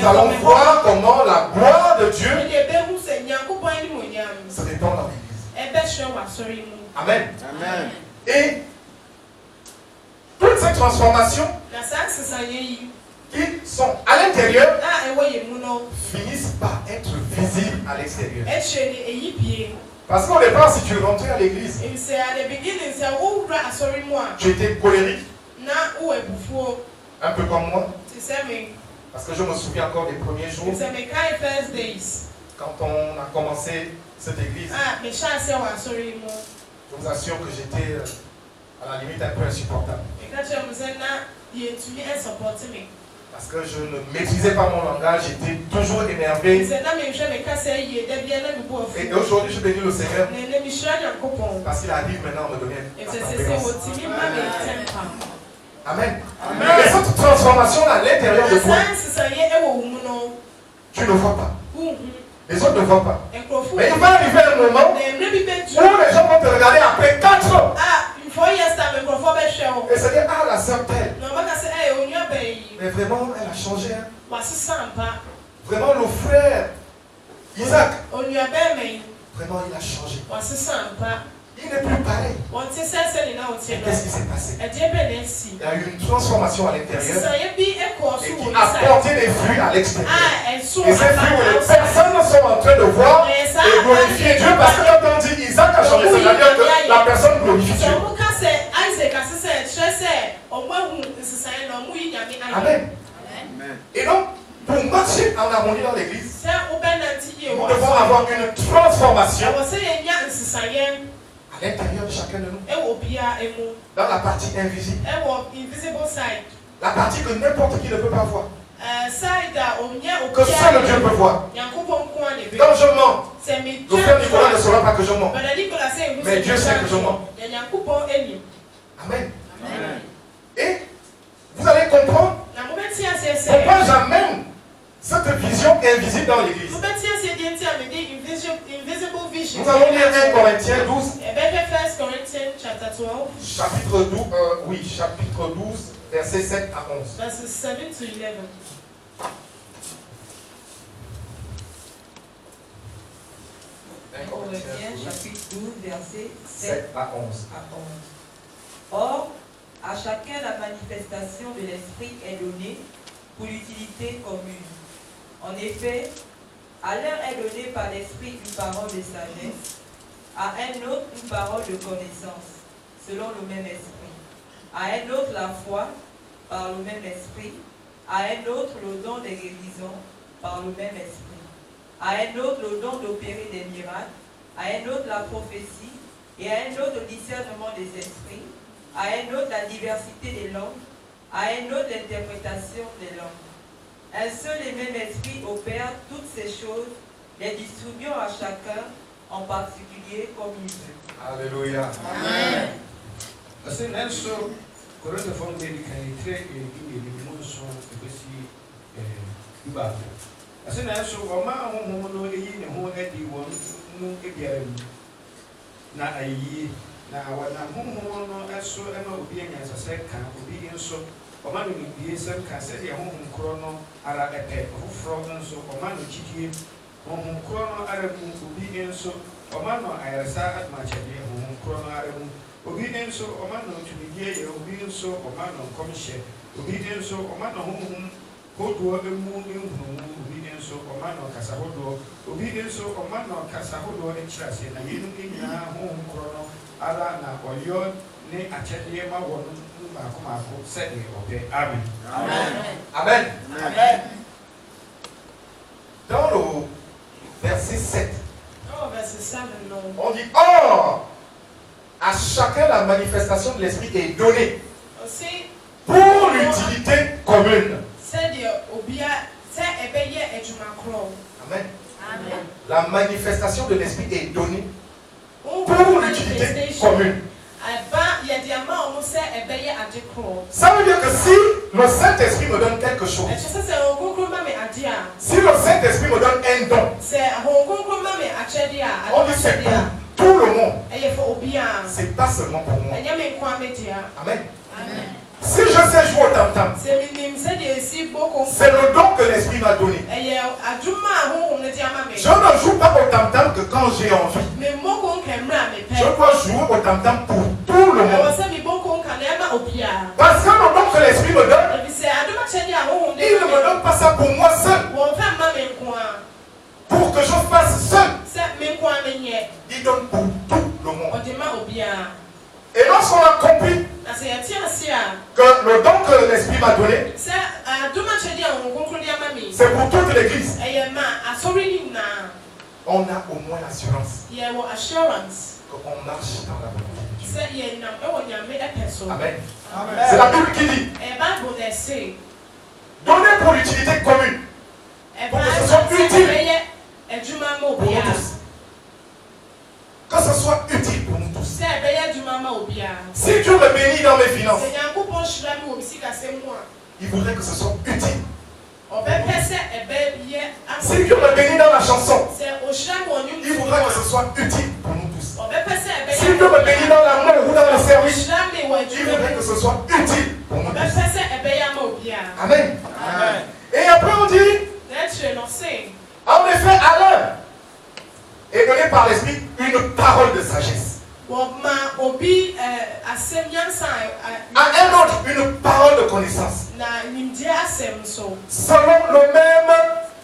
nous allons voir comment la gloire de Dieu se répand dans l'église. Amen. Amen. Et toutes ces transformations qui sont à l'intérieur finissent par être visibles à l'extérieur. Parce qu'au départ, si tu rentrais à l'église, tu étais colérique, un peu comme moi. Parce que je me souviens encore des premiers jours, quand on a commencé cette église. Je vous assure que j'étais à la limite un peu insupportable. Parce que je ne maîtrisais pas mon langage, j'étais toujours énervé. Et aujourd'hui, je bénis le Seigneur. Parce qu'il arrive maintenant à me donner la tempérance. Amen. Mais cette transformation à l'intérieur de toi, tu ne vois pas. Les autres ne voient pas. Mais il va arriver un moment où les gens vont te regarder après 4 ans. Et se dire, ah, la sœur telle. Mais vraiment, elle a changé. Hein. Vraiment, le frère Isaac. Vraiment, il a changé. Il n'est plus pareil. Qu'est-ce qui s'est passé? Il y a eu une transformation à l'intérieur et qui a porté des fruits à l'extérieur. Et ces fruits, les personnes sont en train de voir et glorifier Dieu parce que quand on dit Isaac a changé, c'est-à-dire que la personne glorifie Dieu. Amen. Et donc, pour marcher en harmonie dans l'église, nous devons avoir une transformation à l'intérieur de chacun de nous. Dans la partie invisible. La partie que n'importe qui ne peut pas voir. Que seul Dieu peut voir. Quand je mens, le frère Nicolas ne saura pas que je mens. Mais Dieu sait que je mens. Amen. Et vous allez comprendre pourquoi j'amène cette vision invisible dans l'église. Nous allons lire 1 Corinthiens 12. Chapitre 12, versets 7 à 11. Corinthiens chapitre 12, versets 7 à 11. Or, à chacun la manifestation de l'Esprit est donnée pour l'utilité commune. En effet, à l'un est donnée par l'Esprit une parole de sagesse, à un autre une parole de connaissance, selon le même Esprit, à un autre la foi, par le même Esprit, à un autre le don des guérisons, par le même Esprit, à un autre le don d'opérer des miracles, à un autre la prophétie, et à un autre le discernement des esprits, à un autre la diversité des langues, à un autre l'interprétation des langues. Un seul et même esprit opère toutes ces choses, les distribuant à chacun en particulier comme il veut. Alléluia. Amen. na wana honhom no eso ema obi anyansa se kan obi nso oma no bibie se kan se ye honhom kro no ara epe ofro nso oma no chidie honhom kro no ara mu obi nso oma no ayarsa atma chadie honhom kro no ara mu obi nso oma no tumidie ye obi nso oma no komhye obi nso oma no honhom hodo emu ehunu obi nso oma no kasa hodo obi nso oma no kasa hodo echirase na yenu nyina honhom kro no ala na oyo ni achedie ma wonu mako sede obe. Amen. Amen. Amen. Amen. Dans le verset 7, on dit or à chacun la manifestation de l'esprit est donnée pour l'utilité commune. Amen. Amen. La manifestation de l'esprit est donnée pour l'utilité commune. Ça veut dire que si le Saint-Esprit me donne quelque chose, si le Saint-Esprit me donne un don, on dit c'est pour tout le monde. C'est pas seulement pour moi. Amen. Amen. Si je sais jouer au tam-tam, c'est le don que l'Esprit m'a donné. Je ne joue pas au tam-tam que quand j'ai envie. Je dois jouer au tam-tam pour tout le monde. Parce que le don que l'Esprit me donne, il ne me donne pas ça pour moi seul. Pour que je fasse seul. Il donne pour tout le monde. Et lorsqu'on a compris que le don que l'Esprit m'a donné, c'est pour toute l'Église, on a au moins l'assurance qu'on marche dans la volonté de Dieu. Amen. C'est la Bible qui dit, donnez pour l'utilité commune, pour que ce soit utile pour nous tous. Que ce soit utile pour nous tous. Si Dieu me bénit dans mes finances, il voudrait que ce soit utile. Si Dieu me bénit dans la chanson, il voudrait que ce soit utile pour nous tous. Si Dieu me bénit dans l'amour ou dans le service, il voudrait que ce soit utile pour nous tous. Amen. Et après on dit, en effet, Alain est donné par l'Esprit une parole de sagesse. À un autre, une parole de connaissance. Selon le même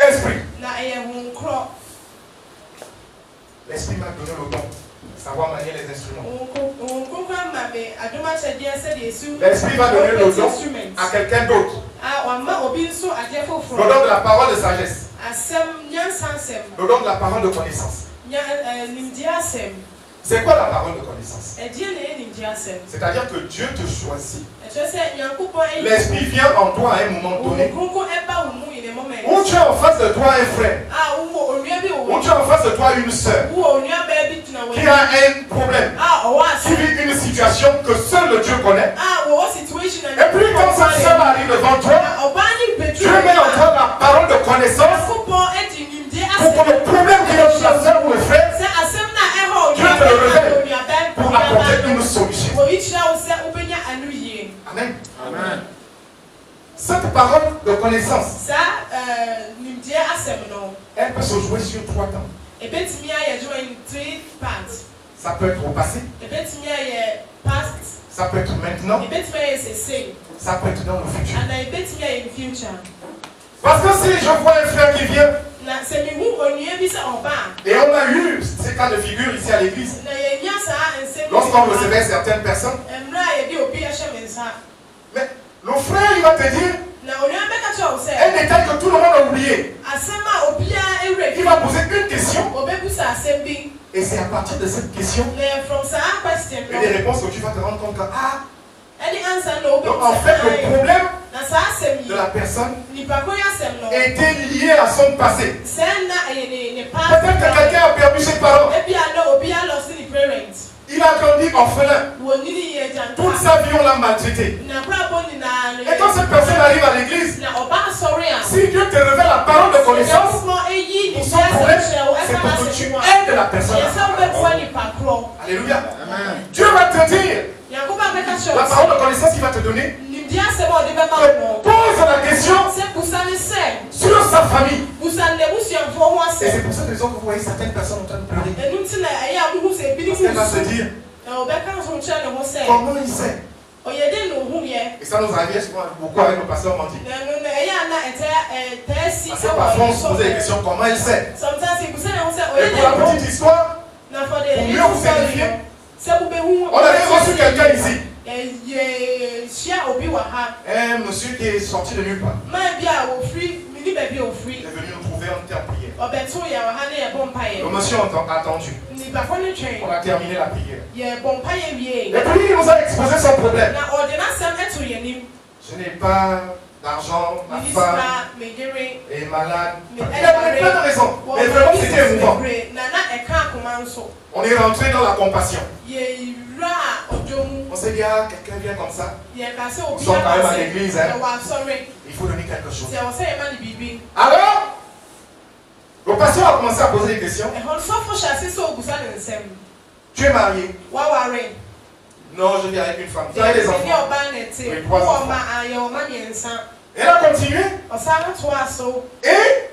esprit. L'Esprit m'a donné le don. Savoir manier les instruments. L'Esprit va donner le don à quelqu'un d'autre. Le don de la parole de sagesse. Le don de la parole de connaissance. C'est quoi la parole de connaissance? C'est-à-dire que Dieu te choisit. L'Esprit vient en toi à un moment donné. Ou tu es en face de toi un frère. Ou tu es en face de toi une soeur qui a un problème, qui vit une situation que seul le Dieu connaît. Et puis quand cette soeur arrive devant toi, Dieu met en toi la parole de connaissance pour que le problème qui est dans la soeur ou le frère, Dieu te le révèle pour apporter une solution. Amen. Amen. Cette parole de connaissance, elle peut se jouer sur 3 temps. Ça peut être au passé. Ça peut être maintenant. Ça peut être dans le futur. Parce que si je vois un frère qui vient, et on a eu ces cas de figure ici à l'église, lorsqu'on recevait certaines personnes, mais le frère il va te dire un détail que tout le monde a oublié. Il va poser une question, et c'est à partir de cette question et des réponses que tu vas te rendre compte que donc en fait le problème de la personne était lié à son passé. Peut-être que quelqu'un a perdu ses parents. Il a grandi orphelin. Toute sa vie on l'a maltraité. Et quand cette personne arrive à l'église, si Dieu te révèle la parole de connaissance, son problème, c'est pour que tu aides la personne. Alléluia. Dieu va te dire, la parole de connaissance qu'il va te donner, pose la question sur sa famille. Et c'est pour cette raison que vous voyez certaines personnes en train de pleurer. Parce qu'elle va se dire, comment il sait? Et ça nous arrive beaucoup avec le pasteur Mandi. Parce que parfois on se pose des questions, comment il sait? Et pour la petite histoire, pour mieux vous édifier, on avait reçu quelqu'un ici. Un monsieur qui est sorti de nulle part. Il est venu nous trouver en prière. Le monsieur a attendu. On a terminé la prière. Et puis il nous a exposé son problème. Je n'ai pas d'argent, ma femme est malade. Il y a plein de raisons. Mais vraiment c'était émouvant. On est rentré dans la compassion. On s'est dit, quelqu'un vient comme ça. Nous sommes quand même à l'église. Hein. Il faut donner quelque chose. Alors, le pasteur a commencé à poser des questions. Tu es marié? Non, je vis avec une femme. Tu as des enfants? Oui, 3 enfants. Elle a continué. Et